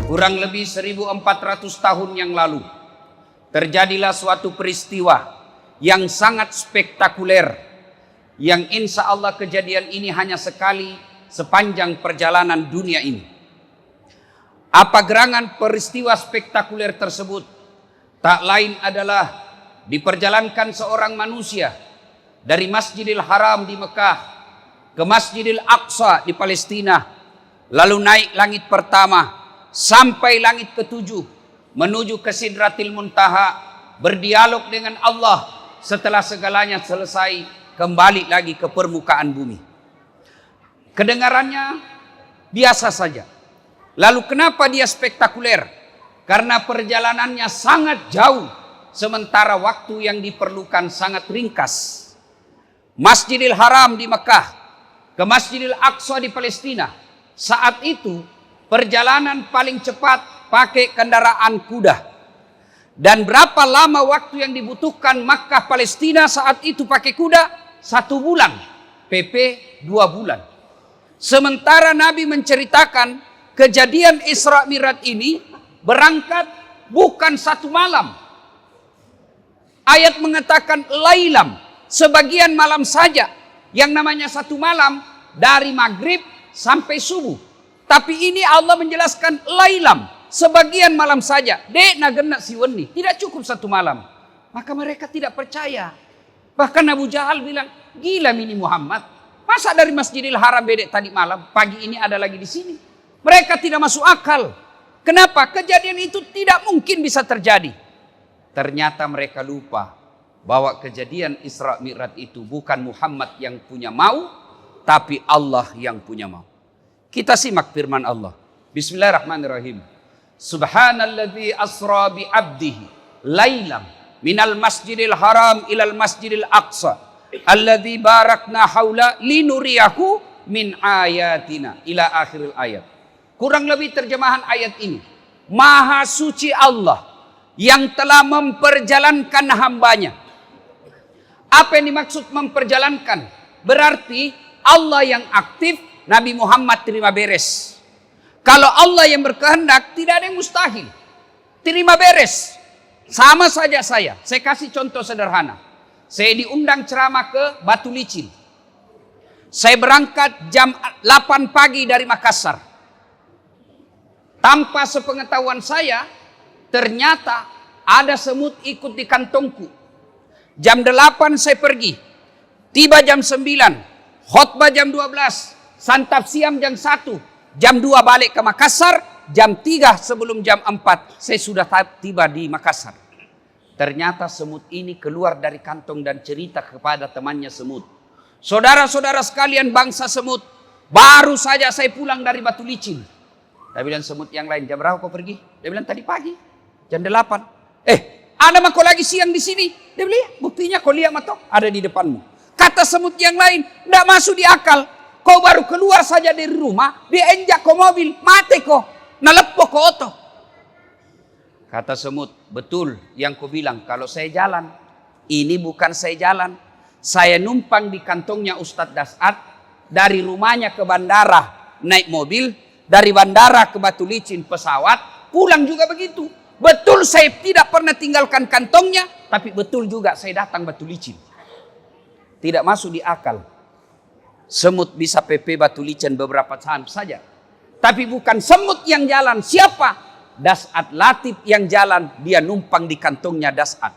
Kurang lebih 1400 tahun yang lalu terjadilah suatu peristiwa yang sangat spektakuler, yang insya Allah kejadian ini hanya sekali sepanjang perjalanan dunia ini. Apa gerangan peristiwa spektakuler tersebut? Tak lain adalah diperjalankan seorang manusia dari Masjidil Haram di Mekah ke Masjidil Aqsa di Palestina, lalu naik langit pertama sampai langit ketujuh, menuju ke Sidratil Muntaha, berdialog dengan Allah. Setelah segalanya selesai, kembali lagi ke permukaan bumi. Kedengarannya biasa saja. Lalu kenapa dia spektakuler? Karena perjalanannya sangat jauh, sementara waktu yang diperlukan sangat ringkas. Masjidil Haram di Mekah ke Masjidil Aqsa di Palestina, saat itu perjalanan paling cepat pakai kendaraan kuda. Dan berapa lama waktu yang dibutuhkan Makkah Palestina saat itu pakai kuda? 1 bulan. PP 2 bulan. Sementara Nabi menceritakan kejadian Isra Mi'raj ini berangkat bukan 1 malam. Ayat mengatakan lailam, sebagian malam saja. Yang namanya 1 malam dari maghrib sampai subuh. Tapi ini Allah menjelaskan lailam, sebagian malam saja. Dek nagena siwani, tidak cukup 1 malam. Maka mereka tidak percaya. Bahkan Abu Jahal bilang, gila ini Muhammad. Masa dari Masjidil Haram bedek tadi malam, pagi ini ada lagi di sini. Mereka tidak masuk akal. Kenapa? Kejadian itu tidak mungkin bisa terjadi. Ternyata mereka lupa bahwa kejadian Isra Mi'raj itu bukan Muhammad yang punya mau, tapi Allah yang punya mau. Kita simak firman Allah. Bismillahirrahmanirrahim. Subhanalladzi asra bi 'abdihi lailam minal masjidil haram ilal masjidil aqsa alladzi barakna haula linuriyahu min ayatina ila akhiril ayat. Kurang lebih terjemahan ayat ini. Maha suci Allah yang telah memperjalankan hambanya. Apa yang dimaksud memperjalankan? Berarti Allah yang aktif, Nabi Muhammad terima beres. Kalau Allah yang berkehendak, tidak ada yang mustahil. Terima beres. Sama saja saya kasih contoh sederhana. Saya diundang ceramah ke Batu Licin. Saya berangkat jam 8 pagi dari Makassar. Tanpa sepengetahuan saya, ternyata ada semut ikut di kantongku. Jam 8 saya pergi. Tiba jam 9. Khotbah jam 12. Santap siang jam 1, jam 2 balik ke Makassar, jam 3 sebelum jam 4 saya sudah tiba di Makassar. Ternyata semut ini keluar dari kantong dan cerita kepada temannya semut. Saudara-saudara sekalian bangsa semut, baru saja saya pulang dari Batu Licin. Dia bilang semut yang lain, jam berapa kau pergi? Dia bilang tadi pagi, jam 8. Ada mah kau lagi siang di sini? Dia bilang, buktinya kau lihat matok ada di depanmu. Kata semut yang lain, tidak masuk di akal. Kau baru keluar saja dari rumah, dia enjak ke mobil, mati kau, nalepo ke oto. Kata semut, betul yang kau bilang, kalau saya jalan, ini bukan saya jalan. Saya numpang di kantongnya Ustadz Das'ad, dari rumahnya ke bandara naik mobil, dari bandara ke Batu Licin pesawat, pulang juga begitu. Betul saya tidak pernah tinggalkan kantongnya, tapi betul juga saya datang Batu Licin. Tidak masuk di akal. Semut bisa PP Batu Licin beberapa saat saja. Tapi bukan semut yang jalan. Siapa? Das'ad Latif yang jalan. Dia numpang di kantongnya Das'ad.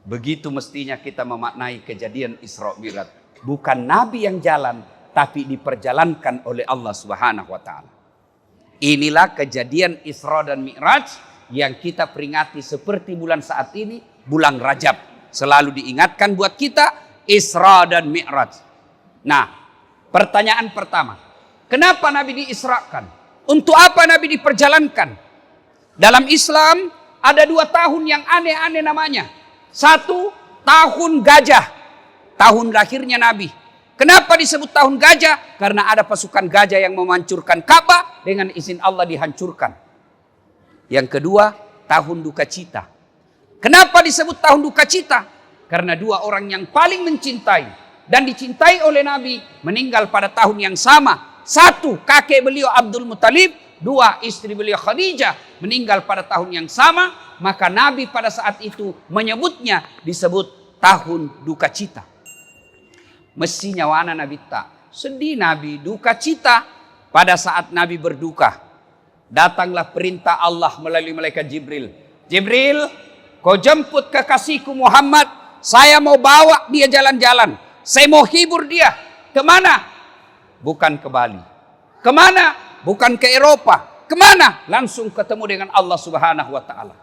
Begitu mestinya kita memaknai kejadian Isra Mi'raj. Bukan Nabi yang jalan, tapi diperjalankan oleh Allah Subhanahu wa ta'ala. Inilah kejadian Isra dan Mi'raj yang kita peringati seperti bulan saat ini, bulan Rajab. Selalu diingatkan buat kita Isra dan Mi'raj. Nah, pertanyaan pertama. Kenapa Nabi diisrakan? Untuk apa Nabi diperjalankan? Dalam Islam ada 2 tahun yang aneh-aneh namanya. 1, tahun gajah. Tahun lahirnya Nabi. Kenapa disebut tahun gajah? Karena ada pasukan gajah yang menghancurkan Ka'bah, dengan izin Allah dihancurkan. Yang kedua, tahun duka cita. Kenapa disebut tahun duka cita? Karena 2 orang yang paling mencintai dan dicintai oleh Nabi meninggal pada tahun yang sama. 1, kakek beliau Abdul Muttalib. Dua, istri beliau Khadijah meninggal pada tahun yang sama. Maka Nabi pada saat itu menyebutnya disebut tahun duka cita. Mestinya wana Nabi tak sedih, Nabi duka cita. Pada saat Nabi berduka, datanglah perintah Allah melalui malaikat Jibril. Jibril, kau jemput kekasihku Muhammad. Saya mau bawa dia jalan-jalan. Saya mau hibur dia. Kemana? Bukan ke Bali. Kemana? Bukan ke Eropa. Kemana? Langsung ketemu dengan Allah Subhanahu wa Ta'ala.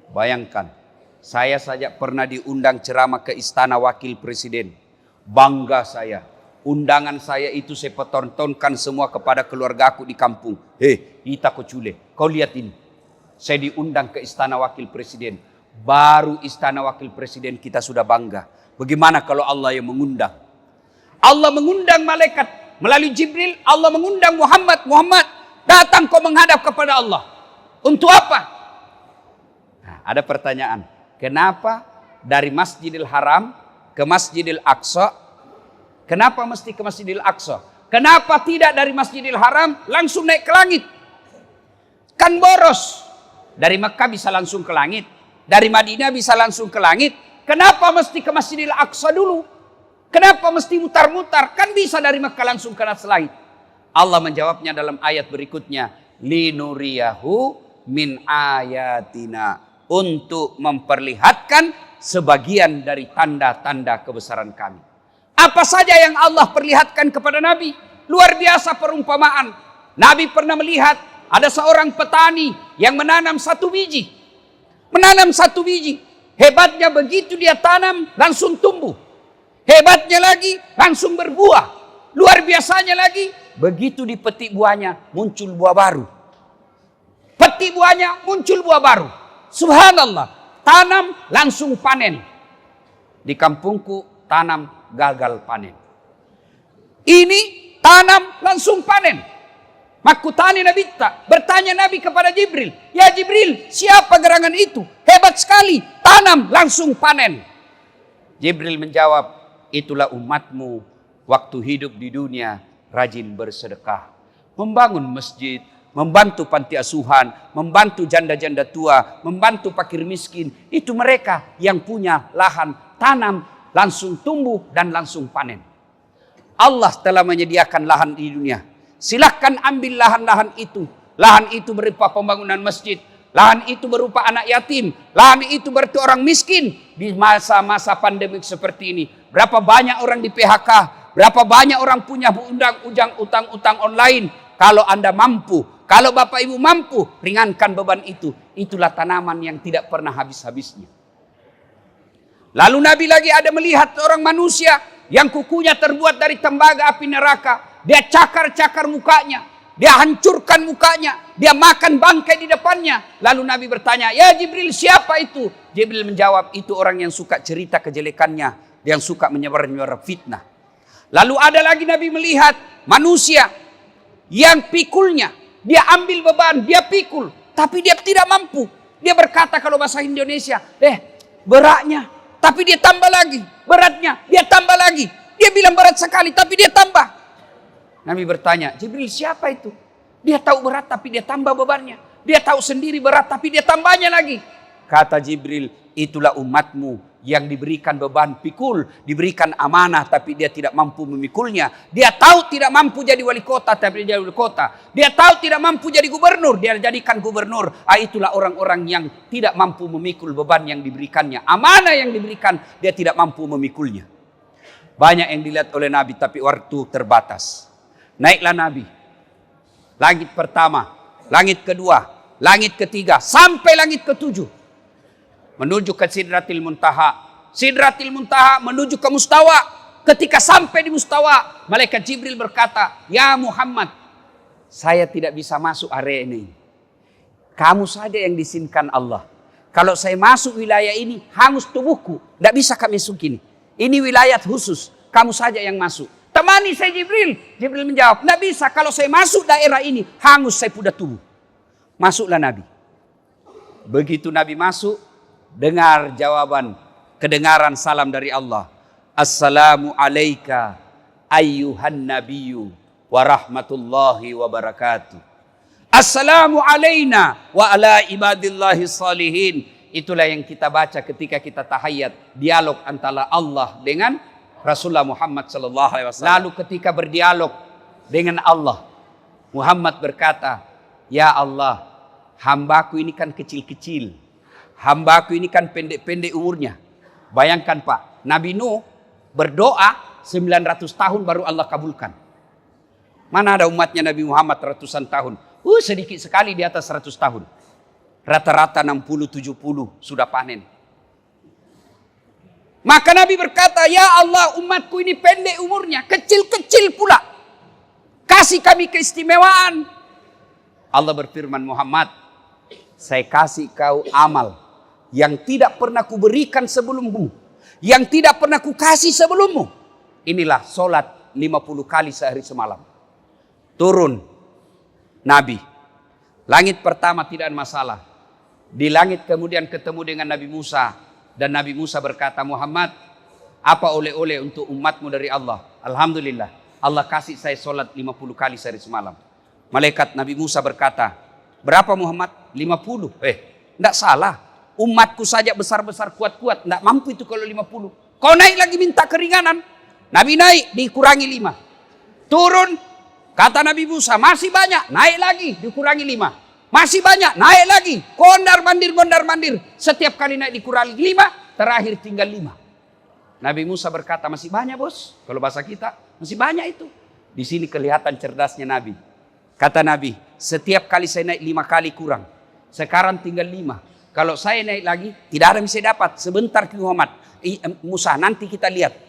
Bayangkan, saya saja pernah diundang ceramah ke Istana Wakil Presiden. Bangga saya. Undangan saya itu saya pertontonkan semua kepada keluarga aku di kampung. Ita Kocule, kau lihat ini. Saya diundang ke Istana Wakil Presiden. Baru Istana Wakil Presiden kita sudah bangga. Bagaimana kalau Allah yang mengundang? Allah mengundang malaikat. Melalui Jibril, Allah mengundang Muhammad. Muhammad, datang kau menghadap kepada Allah. Untuk apa? Nah, ada pertanyaan. Kenapa dari Masjidil Haram ke Masjidil Aqsa? Kenapa mesti ke Masjidil Aqsa? Kenapa tidak dari Masjidil Haram langsung naik ke langit? Kan boros. Dari Mekah bisa langsung ke langit. Dari Madinah bisa langsung ke langit. Kenapa mesti ke Masjidil Aqsa dulu? Kenapa mesti mutar-mutar? Kan bisa dari Mekah langsung ke atas langit. Allah menjawabnya dalam ayat berikutnya. Linuriyahu min ayatina. Untuk memperlihatkan sebagian dari tanda-tanda kebesaran kami. Apa saja yang Allah perlihatkan kepada Nabi? Luar biasa perumpamaan. Nabi pernah melihat ada seorang petani yang menanam satu biji. Menanam satu biji. Hebatnya begitu dia tanam langsung tumbuh. Hebatnya lagi langsung berbuah. Luar biasanya lagi begitu dipetik buahnya muncul buah baru. Petik buahnya muncul buah baru. Subhanallah. Tanam langsung panen. Di kampungku tanam gagal panen. Ini tanam langsung panen. Makutani Nabi tak bertanya Nabi kepada Jibril. Ya Jibril, siapa gerangan itu? Hebat sekali. Tanam langsung panen. Jibril menjawab, itulah umatmu waktu hidup di dunia rajin bersedekah. Membangun masjid, membantu panti asuhan, membantu janda-janda tua, membantu fakir miskin. Itu mereka yang punya lahan tanam, langsung tumbuh dan langsung panen. Allah telah menyediakan lahan di dunia. Silahkan ambil lahan-lahan itu. Lahan itu berupa pembangunan masjid. Lahan itu berupa anak yatim. Lahan itu berarti orang miskin. Di masa-masa pandemik seperti ini. Berapa banyak orang di PHK. Berapa banyak orang punya utang-utang online. Kalau Anda mampu. Kalau Bapak Ibu mampu. Ringankan beban itu. Itulah tanaman yang tidak pernah habis-habisnya. Lalu Nabi lagi ada melihat orang manusia. Yang kukunya terbuat dari tembaga api neraka. Dia cakar-cakar mukanya. Dia hancurkan mukanya. Dia makan bangkai di depannya. Lalu Nabi bertanya, ya Jibril siapa itu? Jibril menjawab, itu orang yang suka cerita kejelekannya. Yang suka menyebar-nyebar fitnah. Lalu ada lagi Nabi melihat manusia yang pikulnya. Dia ambil beban, dia pikul. Tapi dia tidak mampu. Dia berkata kalau bahasa Indonesia, beratnya. Tapi dia tambah lagi. Beratnya, dia tambah lagi. Dia bilang berat sekali, tapi dia tambah. Nabi bertanya, Jibril siapa itu? Dia tahu berat tapi dia tambah bebannya. Dia tahu sendiri berat tapi dia tambahnya lagi. Kata Jibril, itulah umatmu yang diberikan beban pikul. Diberikan amanah tapi dia tidak mampu memikulnya. Dia tahu tidak mampu jadi wali kota tapi dia jadi wali kota. Dia tahu tidak mampu jadi gubernur, dia jadikan gubernur. Itulah orang-orang yang tidak mampu memikul beban yang diberikannya. Amanah yang diberikan dia tidak mampu memikulnya. Banyak yang dilihat oleh Nabi tapi waktu terbatas. Naiklah Nabi. Langit pertama, langit kedua, langit ketiga, sampai langit ketujuh. Menuju ke Sidratil Muntaha. Sidratil Muntaha menuju ke Mustawa. Ketika sampai di Mustawa, malaikat Jibril berkata, ya Muhammad, saya tidak bisa masuk area ini. Kamu saja yang diizinkan Allah. Kalau saya masuk wilayah ini, hangus tubuhku. Tidak bisa kami masuk ini. Ini wilayah khusus, kamu saja yang masuk. Temani saya Jibril. Jibril menjawab, tidak bisa kalau saya masuk daerah ini, hangus saya pudah tubuh. Masuklah Nabi. Begitu Nabi masuk, dengar jawaban, kedengaran salam dari Allah. Assalamu alayka ayyuhan nabiyyu wa rahmatullahi wa barakatuh. Assalamu alaina wa ala ibadillahi salihin. Itulah yang kita baca ketika kita tahiyat, dialog antara Allah dengan Rasulullah Muhammad sallallahu alaihi wasallam. Lalu ketika berdialog dengan Allah, Muhammad berkata, "Ya Allah, hambaku ini kan kecil-kecil. Hambaku ini kan pendek-pendek umurnya." Bayangkan Pak, Nabi Nuh berdoa 900 tahun baru Allah kabulkan. Mana ada umatnya Nabi Muhammad ratusan tahun? Sedikit sekali di atas 100 tahun. Rata-rata 60-70 sudah panen. Maka Nabi berkata, "Ya Allah, umatku ini pendek umurnya, kecil-kecil pula. Kasih kami keistimewaan." Allah berfirman, "Muhammad, saya kasih kau amal yang tidak pernah kuberikan sebelummu, yang tidak pernah kukasih sebelummu. Inilah solat 50 kali sehari semalam." Turun Nabi. Langit pertama tidak ada masalah. Di langit kemudian ketemu dengan Nabi Musa. Dan Nabi Musa berkata, "Muhammad, apa oleh-oleh untuk umatmu dari Allah?" "Alhamdulillah, Allah kasih saya solat 50 kali sehari semalam." Malaikat Nabi Musa berkata, "Berapa Muhammad?" 50. Tidak salah. Umatku saja besar-besar kuat-kuat. Tidak mampu itu kalau 50. Kau naik lagi minta keringanan. Nabi naik, dikurangi 5. Turun. Kata Nabi Musa, "Masih banyak." Naik lagi, dikurangi 5. Masih banyak, naik lagi. Mondar-mandir. Setiap kali naik dikurangi 5, terakhir tinggal 5. Nabi Musa berkata, "Masih banyak bos." Kalau bahasa kita, masih banyak itu. Di sini kelihatan cerdasnya Nabi. Kata Nabi, "Setiap kali saya naik 5 kali kurang. Sekarang tinggal 5. Kalau saya naik lagi, tidak ada yang bisa dapat. Sebentar Muhammad, Musa, nanti kita lihat."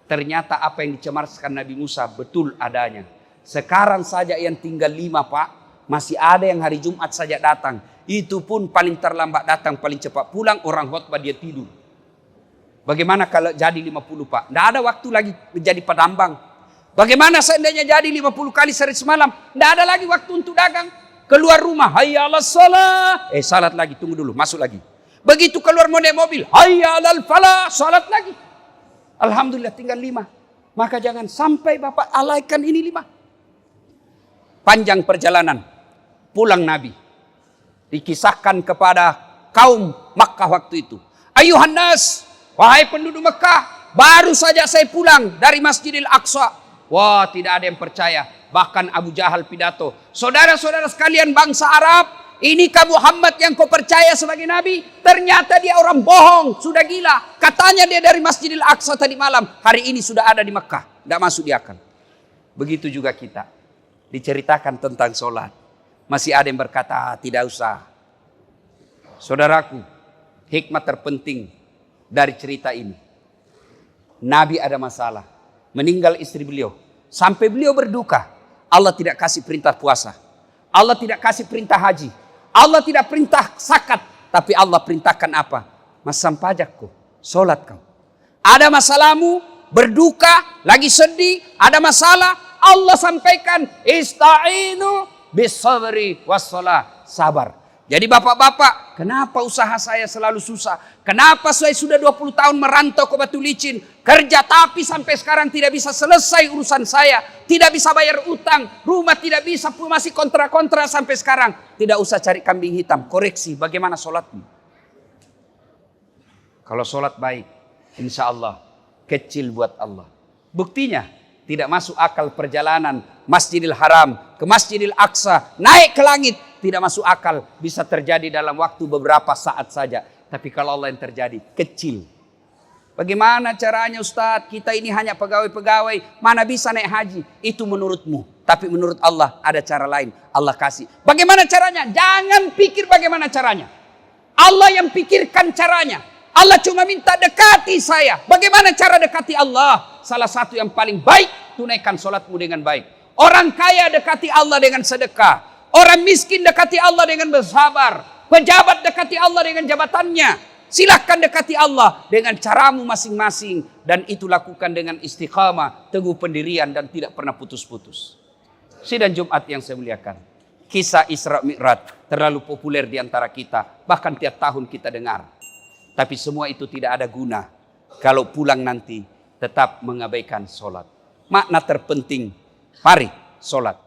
Ternyata apa yang dicemarkan Nabi Musa betul adanya. Sekarang saja yang tinggal 5 Pak. Masih ada yang hari Jumat saja datang. Itu pun paling terlambat datang, paling cepat pulang. Orang khotbah dia tidur. Bagaimana kalau jadi 50 Pak? Tidak ada waktu lagi menjadi penambang. Bagaimana seandainya jadi 50 kali sehari semalam? Tidak ada lagi waktu untuk dagang. Keluar rumah, hayya alas salat. Salat lagi, tunggu dulu, masuk lagi. Begitu keluar mau naik mobil, hayya alal falah, salat lagi. Alhamdulillah tinggal 5. Maka jangan sampai Bapak alaikan ini 5. Panjang perjalanan pulang Nabi. Dikisahkan kepada kaum Makkah waktu itu. "Ayuhan nas, wahai penduduk Makkah, baru saja saya pulang dari Masjidil Aqsa." Wah, tidak ada yang percaya. Bahkan Abu Jahal pidato, "Saudara-saudara sekalian bangsa Arab, inikah Muhammad yang kau percaya sebagai Nabi? Ternyata dia orang bohong, sudah gila. Katanya dia dari Masjidil Aqsa tadi malam, hari ini sudah ada di Makkah." Tidak masuk di akal. Begitu juga kita. Diceritakan tentang sholat, masih ada yang berkata, "Tidak usah." Saudaraku, hikmah terpenting dari cerita ini. Nabi ada masalah, meninggal istri beliau. Sampai beliau berduka, Allah tidak kasih perintah puasa. Allah tidak kasih perintah haji. Allah tidak perintah zakat. Tapi Allah perintahkan apa? "Masam pajakku, sholat kau." Ada masalahmu, berduka, lagi sedih, ada masalah, Allah sampaikan, "Ista'inu bis-sabri was-shalah." Sabar. Jadi bapak-bapak, kenapa usaha saya selalu susah? Kenapa saya sudah 20 tahun merantau ke Batu Licin, kerja tapi sampai sekarang tidak bisa selesai urusan saya, tidak bisa bayar utang, rumah tidak bisa, masih kontra-kontra sampai sekarang. Tidak usah cari kambing hitam, koreksi bagaimana sholatmu. Kalau sholat baik, insya Allah kecil buat Allah. Buktinya, tidak masuk akal perjalanan Masjidil Haram ke Masjidil Aqsa, naik ke langit. Tidak masuk akal, bisa terjadi dalam waktu beberapa saat saja. Tapi kalau Allah yang terjadi, kecil. Bagaimana caranya Ustadz? Kita ini hanya pegawai-pegawai, mana bisa naik haji? Itu menurutmu. Tapi menurut Allah ada cara lain. Allah kasih. Bagaimana caranya? Jangan pikir bagaimana caranya. Allah yang pikirkan caranya. Allah cuma minta dekati saya. Bagaimana cara dekati Allah? Salah satu yang paling baik, tunaikan sholatmu dengan baik. Orang kaya dekati Allah dengan sedekah. Orang miskin dekati Allah dengan bersabar. Pejabat dekati Allah dengan jabatannya. Silahkan dekati Allah dengan caramu masing-masing. Dan itu lakukan dengan istiqamah, teguh pendirian dan tidak pernah putus-putus. Sidang Jumat yang saya muliakan. Kisah Isra Mi'raj terlalu populer di antara kita. Bahkan tiap tahun kita dengar. Tapi semua itu tidak ada guna. Kalau pulang nanti tetap mengabaikan sholat. Makna terpenting, mari sholat.